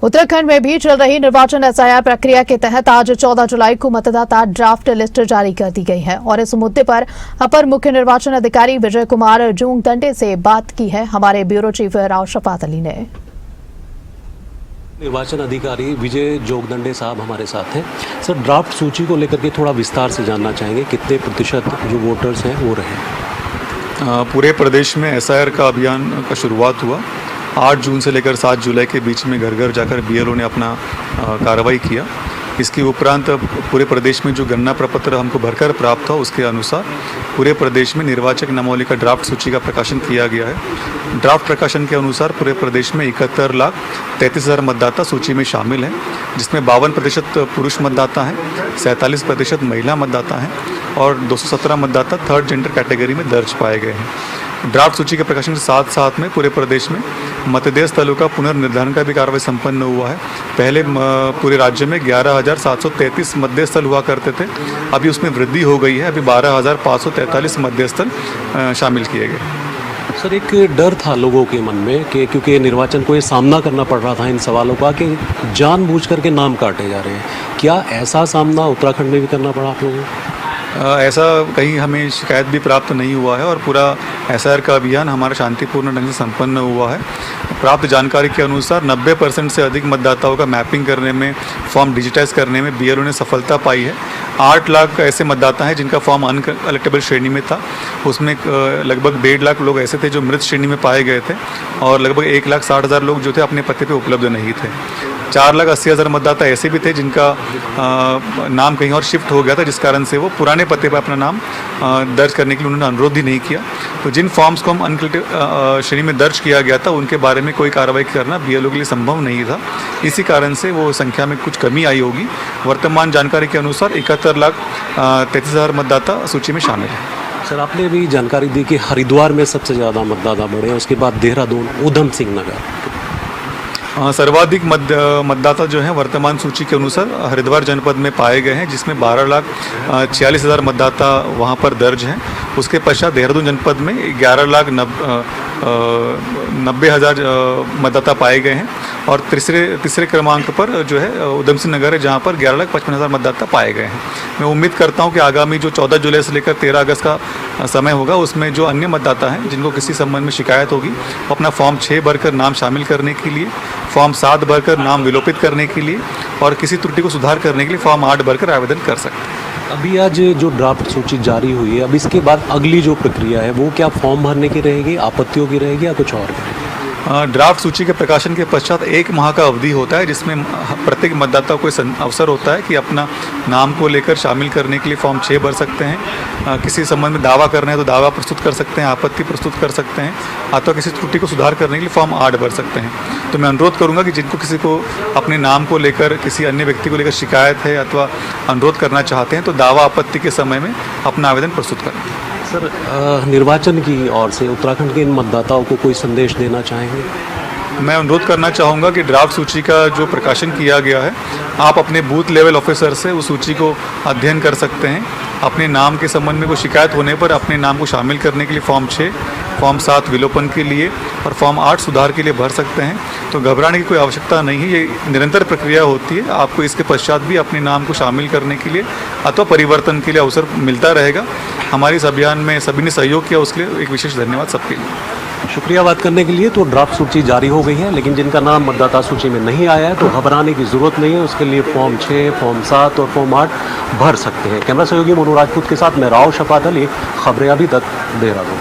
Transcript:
उत्तराखंड में भी चल रही निर्वाचन एसआईआर प्रक्रिया के तहत आज 14 जुलाई को मतदाता ड्राफ्ट लिस्ट जारी कर दी गई है और इस मुद्दे पर अपर मुख्य निर्वाचन अधिकारी विजय कुमार जोगदंडे से बात की है। हमारे ब्यूरो चीफ राव शफात अली ने। निर्वाचन अधिकारी विजय जोगदंडे साहब हमारे साथ हैं। सर, ड्राफ्ट सूची को लेकर के थोड़ा विस्तार से जानना चाहेंगे, कितने प्रतिशत जो वोटर्स हैं वो रहे? पूरे प्रदेश में एसआईआर का अभियान का शुरुआत हुआ 8 जून से लेकर 7 जुलाई के बीच में घर घर जाकर बीएलओ ने अपना कार्रवाई किया। इसके उपरांत पूरे प्रदेश में जो गणना प्रपत्र हमको भरकर प्राप्त हुआ उसके अनुसार पूरे प्रदेश में निर्वाचक नामावली का ड्राफ्ट सूची का प्रकाशन किया गया है। ड्राफ्ट प्रकाशन के अनुसार पूरे प्रदेश में 71,33,000 मतदाता सूची में शामिल हैं, जिसमें 52% पुरुष मतदाता हैं, 47% महिला मतदाता हैं और 217 मतदाता थर्ड जेंडर कैटेगरी में दर्ज पाए गए हैं। ड्राफ्ट सूची के प्रकाशन के साथ साथ में पूरे प्रदेश में मतदेय स्थलों का पुनर्निर्धारण का भी कार्रवाई संपन्न हुआ है। पहले पूरे राज्य में 11,733 मतदेय स्थल हुआ करते थे, अभी उसमें वृद्धि हो गई है। अभी 12,543 मतदेय स्थल शामिल किए गए। सर, एक डर था लोगों के मन में कि क्योंकि निर्वाचन को ये सामना करना पड़ रहा था इन सवालों का कि जानबूझ करके नाम काटे जा रहे हैं। क्या ऐसा सामना उत्तराखंड में भी करना पड़ा आप लोगों को? ऐसा कहीं हमें शिकायत भी प्राप्त नहीं हुआ है और पूरा एसआईआर का अभियान हमारा शांतिपूर्ण ढंग से संपन्न हुआ है। प्राप्त जानकारी के अनुसार 90% से अधिक मतदाताओं का मैपिंग करने में, फॉर्म डिजिटाइज करने में बीएलओ ने सफलता पाई है। 8 लाख ऐसे मतदाता हैं जिनका फॉर्म अनकलेक्टेबल श्रेणी में था। उसमें लगभग 1.5 लाख लोग ऐसे थे जो मृत श्रेणी में पाए गए थे और लगभग 1,60,000 लोग जो थे अपने पते पे उपलब्ध नहीं थे। 4,80,000 मतदाता ऐसे भी थे जिनका नाम कहीं और शिफ्ट हो गया था, जिस कारण से वो पुराने पते पर अपना नाम दर्ज करने के लिए उन्होंने अनुरोध ही नहीं किया। तो जिन फॉर्म्स को हम अनकलेक्टेड श्रेणी में दर्ज किया गया था उनके बारे में कोई कार्रवाई करना बीएलओ के लिए संभव नहीं था। इसी कारण से वो संख्या में कुछ कमी आई होगी। वर्तमान जानकारी के अनुसार 71,33,000 मतदाता सूची में शामिल है। सर, आपने भी जानकारी दी कि हरिद्वार में सबसे ज़्यादा मतदाता बढ़े हैं, उसके बाद देहरादून, ऊधम सिंह नगर। सर्वाधिक मतदाता जो हैं वर्तमान सूची के अनुसार हरिद्वार जनपद में पाए गए हैं, जिसमें 12,46,000 मतदाता वहां पर दर्ज हैं। उसके पश्चात देहरादून जनपद में 11,90,000 मतदाता पाए गए हैं और तीसरे क्रमांक पर जो है ऊधम सिंह नगर है, जहां पर 11,55,000 मतदाता पाए गए हैं। मैं उम्मीद करता हूं कि आगामी जो 14 जुलाई से लेकर 13 अगस्त का समय होगा उसमें जो अन्य मतदाता हैं जिनको किसी संबंध में शिकायत होगी वो अपना फॉर्म 6 भरकर नाम शामिल करने के लिए, फॉर्म 7 भरकर नाम विलोपित करने के लिए और किसी त्रुटि को सुधार करने के लिए फॉर्म 8 भरकर आवेदन कर सकते हैं। अभी आज जो ड्राफ्ट सूची जारी हुई है, अब इसके बाद अगली जो प्रक्रिया है वो क्या फॉर्म भरने की रहेगी, आपत्तियों की रहेगी या कुछ और? ड्राफ्ट सूची के प्रकाशन के पश्चात 1 माह का अवधि होता है, जिसमें प्रत्येक मतदाता को अवसर होता है कि अपना नाम को लेकर शामिल करने के लिए फॉर्म 6 भर सकते हैं। किसी संबंध में दावा करना है तो दावा प्रस्तुत कर सकते हैं, आपत्ति प्रस्तुत कर सकते हैं, अथवा किसी त्रुटि को सुधार करने के लिए फॉर्म 8 भर सकते हैं। तो मैं अनुरोध करूंगा कि जिनको किसी को अपने नाम को लेकर, किसी अन्य व्यक्ति को लेकर शिकायत है अथवा अनुरोध करना चाहते हैं तो दावा आपत्ति के समय में अपना आवेदन प्रस्तुत करें। सर, निर्वाचन की ओर से उत्तराखंड के इन मतदाताओं को कोई संदेश देना चाहेंगे? मैं अनुरोध करना चाहूँगा कि ड्राफ्ट सूची का जो प्रकाशन किया गया है, आप अपने बूथ लेवल ऑफिसर से उस सूची को अध्ययन कर सकते हैं। अपने नाम के संबंध में कोई शिकायत होने पर अपने नाम को शामिल करने के लिए फॉर्म 6, फॉर्म 7 विलोपन के लिए और फॉर्म 8 सुधार के लिए भर सकते हैं। तो घबराने की कोई आवश्यकता नहीं है, ये निरंतर प्रक्रिया होती है। आपको इसके पश्चात भी अपने नाम को शामिल करने के लिए अथवा परिवर्तन के लिए अवसर मिलता रहेगा। हमारे इस अभियान में सभी ने सहयोग किया, उसके लिए एक विशेष धन्यवाद सबके लिए। शुक्रिया बात करने के लिए। तो ड्राफ्ट सूची जारी हो गई है, लेकिन जिनका नाम मतदाता सूची में नहीं आया है तो घबराने की ज़रूरत नहीं है। उसके लिए फॉर्म 6, फॉर्म 7 और फॉर्म 8 भर सकते हैं। कैमरा सहयोगी मोनू राजपूत के साथ मैं राव शफात अली, खबरें अभी तक, देहरादून।